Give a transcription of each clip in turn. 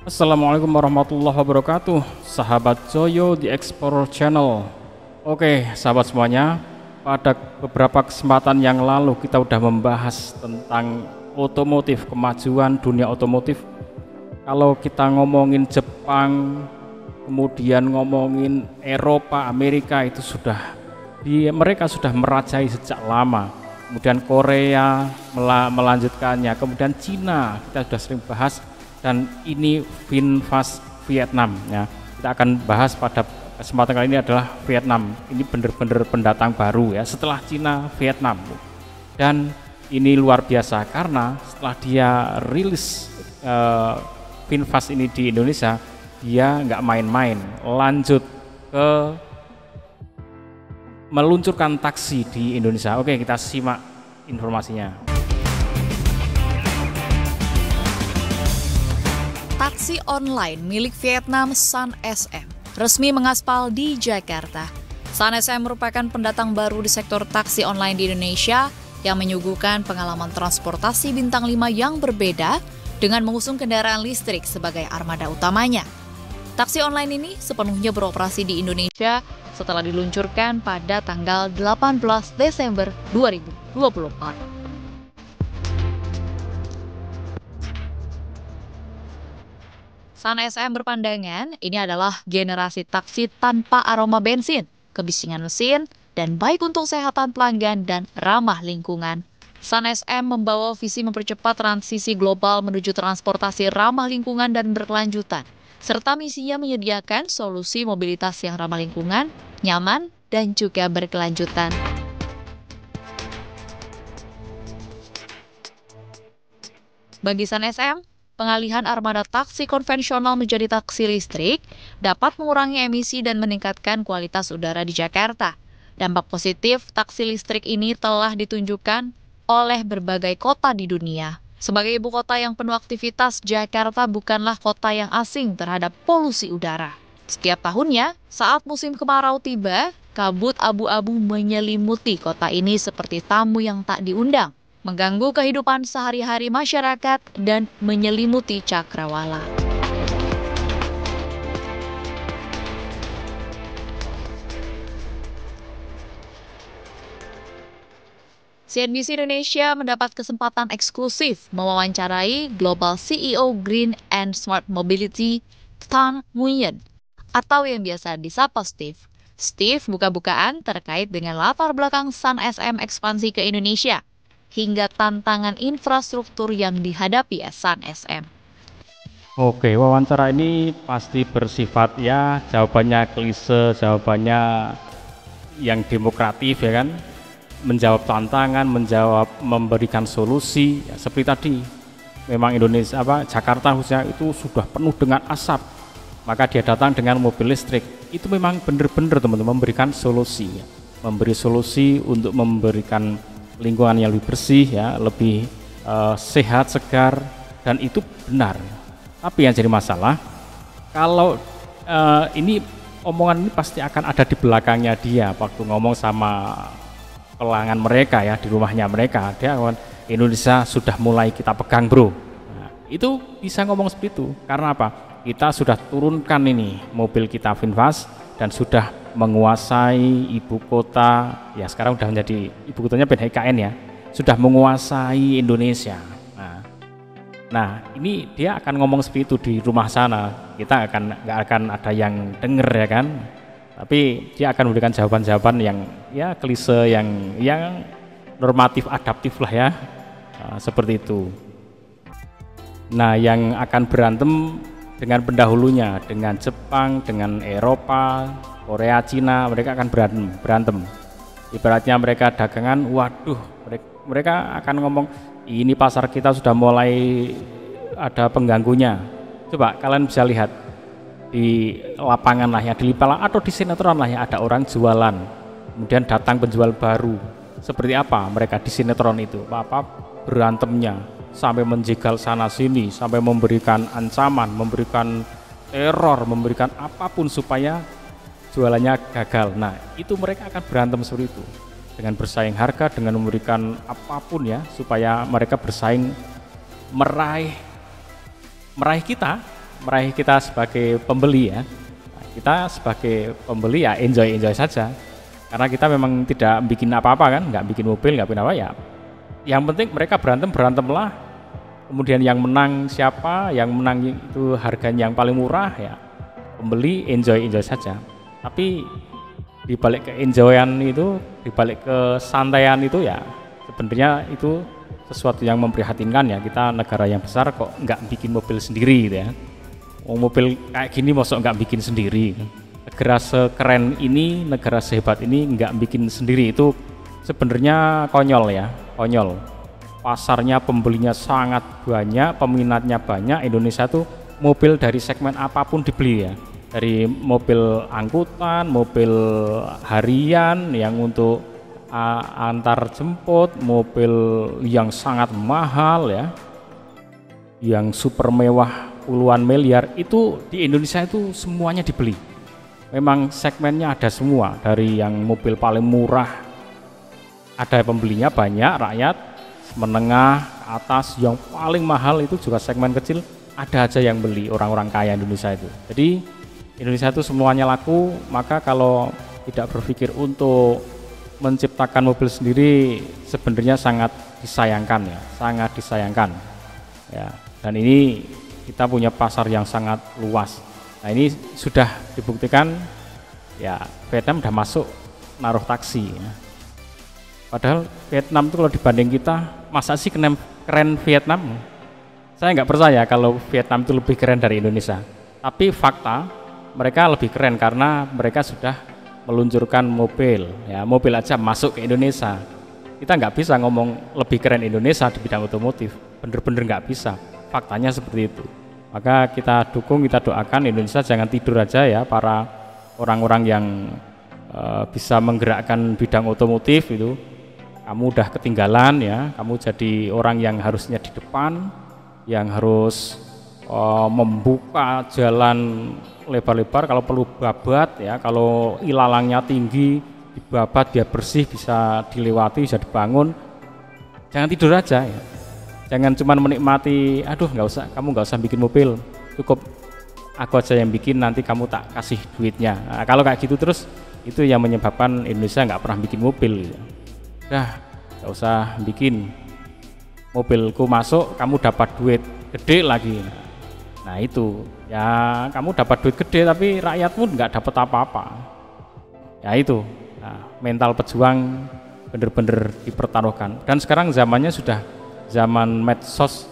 Assalamualaikum warahmatullahi wabarakatuh, sahabat Joyo di Explorer Channel. Oke, sahabat semuanya, pada beberapa kesempatan yang lalu kita udah membahas tentang otomotif, kemajuan dunia otomotif. Kalau kita ngomongin Jepang, kemudian ngomongin Eropa, Amerika, itu mereka sudah merajai sejak lama. Kemudian Korea melanjutkannya, kemudian Cina kita sudah sering bahas. Dan ini VinFast Vietnam ya. Kita akan bahas pada kesempatan kali ini adalah Vietnam. Ini benar-benar pendatang baru ya setelah Cina, Vietnam. Dan ini luar biasa karena setelah dia rilis VinFast ini di Indonesia, dia nggak main-main, lanjut ke meluncurkan taksi di Indonesia. Oke, kita simak informasinya. Taksi online milik Vietnam Sun SM resmi mengaspal di Jakarta. Sun SM merupakan pendatang baru di sektor taksi online di Indonesia yang menyuguhkan pengalaman transportasi bintang 5 yang berbeda dengan mengusung kendaraan listrik sebagai armada utamanya. Taksi online ini sepenuhnya beroperasi di Indonesia setelah diluncurkan pada tanggal 18 Desember 2024. Sun SM berpandangan ini adalah generasi taksi tanpa aroma bensin, kebisingan mesin, dan baik untuk kesehatan pelanggan dan ramah lingkungan. Sun SM membawa visi mempercepat transisi global menuju transportasi ramah lingkungan dan berkelanjutan, serta misinya menyediakan solusi mobilitas yang ramah lingkungan, nyaman, dan juga berkelanjutan. Bagi Sun SM, pengalihan armada taksi konvensional menjadi taksi listrik dapat mengurangi emisi dan meningkatkan kualitas udara di Jakarta. Dampak positif taksi listrik ini telah ditunjukkan oleh berbagai kota di dunia. Sebagai ibu kota yang penuh aktivitas, Jakarta bukanlah kota yang asing terhadap polusi udara. Setiap tahunnya, saat musim kemarau tiba, kabut abu-abu menyelimuti kota ini seperti tamu yang tak diundang, mengganggu kehidupan sehari-hari masyarakat dan menyelimuti cakrawala. CNBC Indonesia mendapat kesempatan eksklusif mewawancarai Global CEO Green and Smart Mobility, Tan Nguyen, atau yang biasa disapa Steve. Steve buka-bukaan terkait dengan latar belakang Sun SM ekspansi ke Indonesia hingga tantangan infrastruktur yang dihadapi Sun SM. Oke, wawancara ini pasti bersifat ya jawabannya klise, jawabannya yang demokratif ya kan, menjawab tantangan, memberikan solusi ya, seperti tadi. Memang Indonesia Jakarta khususnya itu sudah penuh dengan asap, maka dia datang dengan mobil listrik. Itu memang benar-benar teman-teman memberikan solusi ya. Memberi solusi untuk memberikan lingkungan yang lebih bersih ya, lebih sehat, segar, dan itu benar. Tapi yang jadi masalah kalau ini omongan ini pasti akan ada di belakangnya dia waktu ngomong sama pelanggan mereka ya, di rumahnya mereka, dia akan Indonesia sudah mulai kita pegang bro. Nah, itu bisa ngomong seperti itu karena apa? Kita sudah turunkan ini mobil kita VinFast dan sudah menguasai ibu kota ya, sekarang udah menjadi ibu kotanya PDIKN ya, sudah menguasai Indonesia. Nah ini dia akan ngomong seperti itu di rumah sana, kita nggak akan ada yang denger ya kan, tapi dia akan memberikan jawaban-jawaban yang ya klise, yang normatif adaptif lah ya, seperti itu. Nah yang akan berantem dengan pendahulunya, dengan Jepang, dengan Eropa, Korea, Cina, mereka akan berantem. Ibaratnya mereka dagangan, waduh, mereka akan ngomong, ini pasar kita sudah mulai ada pengganggunya. Coba kalian bisa lihat di lapangan lah ya, di Lipalang atau di sinetron lah ya, ada orang jualan, kemudian datang penjual baru. Seperti apa mereka di sinetron itu? Apa berantemnya sampai menjegal sana sini, sampai memberikan ancaman, memberikan teror, memberikan apapun supaya jualannya gagal. Nah itu mereka akan berantem seperti itu, dengan bersaing harga, dengan memberikan apapun ya supaya mereka bersaing meraih kita meraih kita sebagai pembeli ya. Nah, kita sebagai pembeli ya enjoy saja. Karena kita memang tidak bikin apa-apa kan, nggak bikin mobil, nggak bikin apa ya. Yang penting mereka berantemlah. Kemudian yang menang siapa, yang menang itu harganya yang paling murah ya. Pembeli enjoy saja. Tapi di balik ke-enjoyan itu, di balik kesantaian itu ya sebenarnya itu sesuatu yang memprihatinkan ya. Kita negara yang besar kok nggak bikin mobil sendiri gitu ya. Mobil kayak gini mosok nggak bikin sendiri. Negara sekeren ini, negara sehebat ini nggak bikin sendiri, itu sebenarnya konyol ya, konyol. Pasarnya, pembelinya sangat banyak, peminatnya banyak. Indonesia tuh mobil dari segmen apapun dibeli ya. Dari mobil angkutan, mobil harian yang untuk antar jemput, mobil yang sangat mahal ya, yang super mewah puluhan miliar, itu di Indonesia itu semuanya dibeli. Memang segmennya ada semua, dari yang mobil paling murah ada pembelinya banyak, rakyat menengah ke atas, yang paling mahal itu juga segmen kecil ada aja yang beli, orang-orang kaya Indonesia itu. Jadi Indonesia itu semuanya laku. Maka kalau tidak berpikir untuk menciptakan mobil sendiri sebenarnya sangat disayangkan ya, sangat disayangkan ya. Dan ini kita punya pasar yang sangat luas. Nah ini sudah dibuktikan ya, Vietnam udah masuk naruh taksi ya. Padahal Vietnam itu kalau dibanding kita, masa sih keren Vietnam? Saya nggak percaya kalau Vietnam itu lebih keren dari Indonesia. Tapi fakta mereka lebih keren karena mereka sudah meluncurkan mobil ya, mobil aja masuk ke Indonesia. Kita nggak bisa ngomong lebih keren Indonesia di bidang otomotif, bener-bener nggak bisa. Faktanya seperti itu. Maka kita dukung, kita doakan Indonesia jangan tidur aja ya, para orang-orang yang bisa menggerakkan bidang otomotif itu. Kamu udah ketinggalan ya, kamu jadi orang yang harusnya di depan, yang harus membuka jalan lebar-lebar, kalau perlu babat ya, kalau ilalangnya tinggi dibabat biar bersih, bisa dilewati, bisa dibangun. Jangan tidur aja ya, jangan cuma menikmati, aduh kamu nggak usah bikin mobil, cukup aku aja yang bikin, nanti kamu tak kasih duitnya. Nah, kalau kayak gitu terus, itu yang menyebabkan Indonesia nggak pernah bikin mobil gitu. Nggak usah bikin, mobilku masuk kamu dapat duit gede lagi. Nah itu ya, kamu dapat duit gede tapi rakyatmu nggak dapat apa-apa ya. Itu mental pejuang bener-bener dipertaruhkan. Dan sekarang zamannya sudah zaman medsos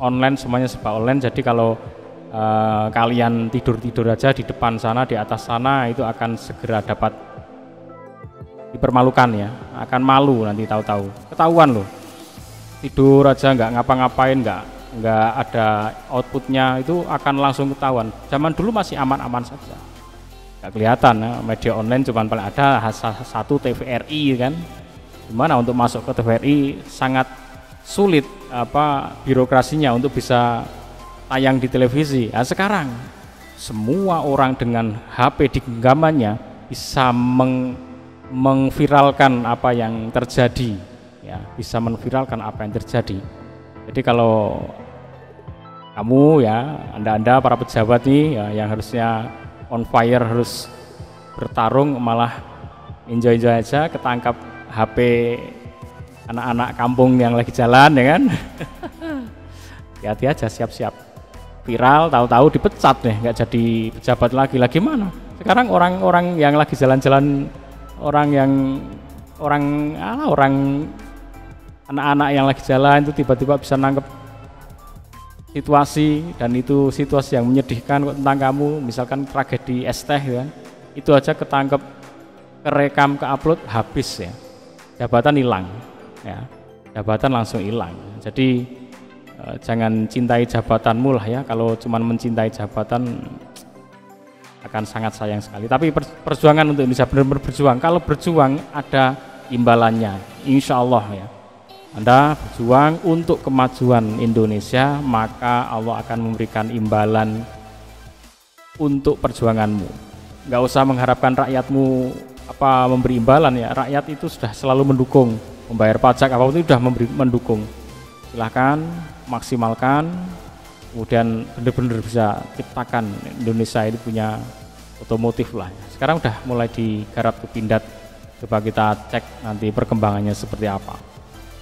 online, semuanya serba online. Jadi kalau kalian tidur aja di depan sana, di atas sana, itu akan segera dapat dipermalukan ya, akan malu nanti tahu-tahu, ketahuan loh. Tidur aja nggak ngapa-ngapain, nggak ada outputnya, itu akan langsung ketahuan. Zaman dulu masih aman-aman saja, nggak kelihatan ya. Media online cuma paling ada satu TVRI kan. Gimana untuk masuk ke TVRI sangat sulit birokrasinya untuk bisa tayang di televisi. Nah, sekarang semua orang dengan HP di genggamannya bisa mengviralkan apa yang terjadi ya, bisa menviralkan apa yang terjadi. Jadi kalau kamu ya, anda para pejabat nih ya, yang harusnya on fire, harus bertarung, malah enjoy aja, ketangkap HP anak-anak kampung yang lagi jalan ya kan. Hati-hati aja, siap-siap viral, tahu-tahu dipecat deh, nggak jadi pejabat lagi mana. Sekarang orang-orang yang lagi jalan-jalan, anak-anak yang lagi jalan itu tiba-tiba bisa nangkep situasi, dan itu situasi yang menyedihkan tentang kamu, misalkan tragedi es teh kan, itu aja ketangkep, kerekam, ke-upload, habis ya, jabatan hilang ya, jabatan langsung hilang. Jadi jangan cintai jabatanmu lah ya, kalau cuman mencintai jabatan akan sangat sayang sekali. Tapi perjuangan untuk Indonesia, benar-benar berjuang. Kalau berjuang ada imbalannya, insya Allah ya. Anda berjuang untuk kemajuan Indonesia, maka Allah akan memberikan imbalan untuk perjuanganmu. Nggak usah mengharapkan rakyatmu memberi imbalan ya. Rakyat itu sudah selalu mendukung, membayar pajak apapun itu sudah mendukung. Silahkan maksimalkan kemudian benar-benar bisa ciptakan Indonesia ini punya otomotif lah. Sekarang udah mulai digarap ke Pindad, coba kita cek nanti perkembangannya seperti apa.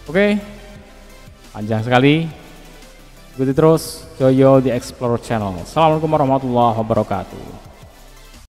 Oke, panjang sekali, ikuti terus Yoyo The Explorer Channel. Assalamualaikum warahmatullahi wabarakatuh.